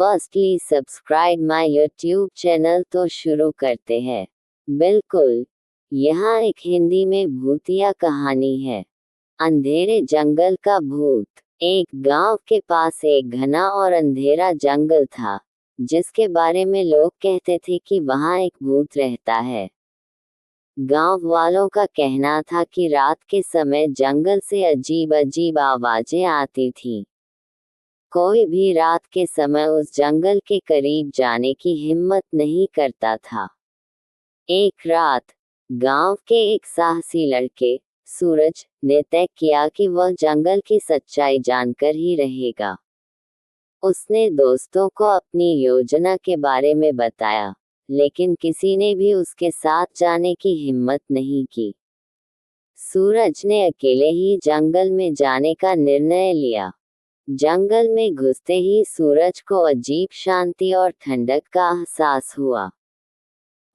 Firstly subscribe my YouTube channel. तो शुरू करते हैं। बिल्कुल, यहाँ एक हिंदी में भूतिया कहानी है। अंधेरे जंगल का भूत। एक गांव के पास एक घना और अंधेरा जंगल था, जिसके बारे में लोग कहते थे कि वहाँ एक भूत रहता है। गांव वालों का कहना था कि रात के समय जंगल से अजीब अजीब आवाजें आती थीं। कोई भी रात के समय उस जंगल के करीब जाने की हिम्मत नहीं करता था। एक रात, गांव के एक साहसी लड़के, सूरज, ने तय किया कि वह जंगल की सच्चाई जानकर ही रहेगा। उसने दोस्तों को अपनी योजना के बारे में बताया, लेकिन किसी ने भी उसके साथ जाने की हिम्मत नहीं की। सूरज ने अकेले ही जंगल में जाने का निर्णय लिया। जंगल में घुसते ही सूरज को अजीब शांति और ठंडक का एहसास हुआ।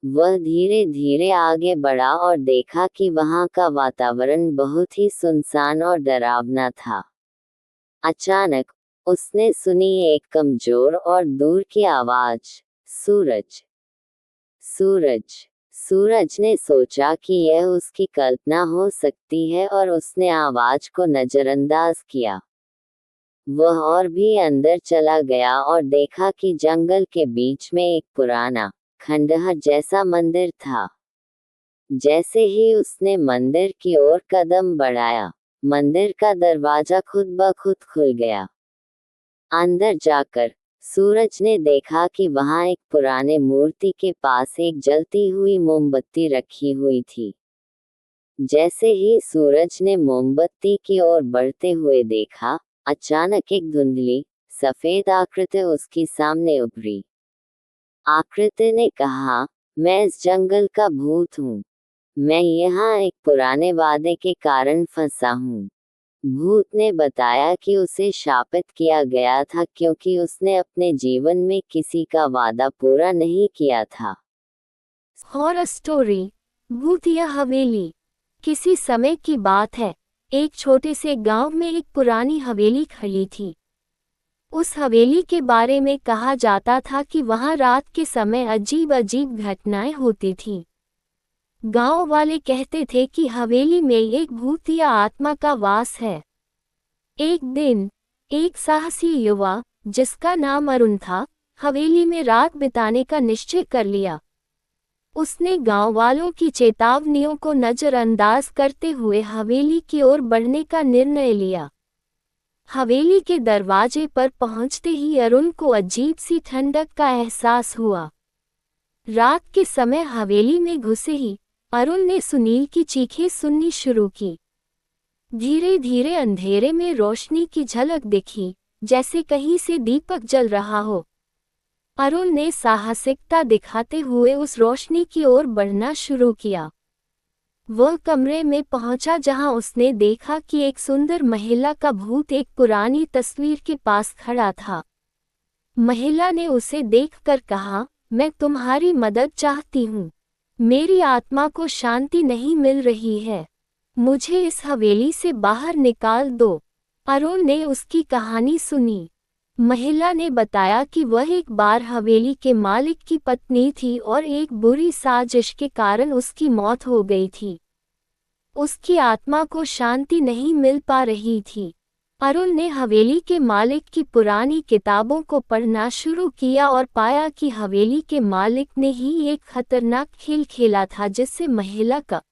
वह धीरे धीरे आगे बढ़ा और देखा कि वहाँ का वातावरण बहुत ही सुनसान और डरावना था। अचानक उसने सुनी एक कमजोर और दूर की आवाज, सूरज, सूरज। सूरज ने सोचा कि यह उसकी कल्पना हो सकती है और उसने आवाज को नजरअंदाज किया। वह और भी अंदर चला गया और देखा कि जंगल के बीच में एक पुराना, खंडहर जैसा मंदिर था। जैसे ही उसने मंदिर की ओर कदम बढ़ाया, मंदिर का दरवाजा खुद ब खुद खुल गया। अंदर जाकर सूरज ने देखा कि वहाँ एक पुराने मूर्ति के पास एक जलती हुई मोमबत्ती रखी हुई थी। जैसे ही सूरज ने मोमबत्ती की ओर बढ़ते हुए देखा, अचानक एक धुंधली, सफेद आकृति उसके सामने उभरी। आकृति ने कहा, मैं इस जंगल का भूत हूँ। मैं यहाँ एक पुराने वादे के कारण फंसा हूँ। भूत ने बताया कि उसे शापित किया गया था क्योंकि उसने अपने जीवन में किसी का वादा पूरा नहीं किया था। हॉरर स्टोरी, भूतिया हवेली। किसी समय की बात है, एक छोटे से गांव में एक पुरानी हवेली खड़ी थी। उस हवेली के बारे में कहा जाता था कि वहां रात के समय अजीब अजीब घटनाएं होती थीं। गांव वाले कहते थे कि हवेली में एक भूतिया आत्मा का वास है। एक दिन, एक साहसी युवा, जिसका नाम अरुण था, हवेली में रात बिताने का निश्चय कर लिया। उसने गांव वालों की चेतावनियों को नजरअंदाज करते हुए हवेली की ओर बढ़ने का निर्णय लिया। हवेली के दरवाजे पर पहुंचते ही अरुण को अजीब सी ठंडक का एहसास हुआ। रात के समय हवेली में घुसे ही अरुण ने सुनील की चीखें सुननी शुरू की। धीरे धीरे अंधेरे में रोशनी की झलक दिखी, जैसे कहीं से दीपक जल रहा हो। अरुण ने साहसिकता दिखाते हुए उस रोशनी की ओर बढ़ना शुरू किया। वह कमरे में पहुंचा जहां उसने देखा कि एक सुंदर महिला का भूत एक पुरानी तस्वीर के पास खड़ा था। महिला ने उसे देखकर कहा, मैं तुम्हारी मदद चाहती हूँ। मेरी आत्मा को शांति नहीं मिल रही है। मुझे इस हवेली से बाहर निकाल दो। अरुण ने उसकी कहानी सुनी। महिला ने बताया कि वह एक बार हवेली के मालिक की पत्नी थी और एक बुरी साजिश के कारण उसकी मौत हो गई थी। उसकी आत्मा को शांति नहीं मिल पा रही थी। अरुण ने हवेली के मालिक की पुरानी किताबों को पढ़ना शुरू किया और पाया कि हवेली के मालिक ने ही एक खतरनाक खेल खेला था जिससे महिला का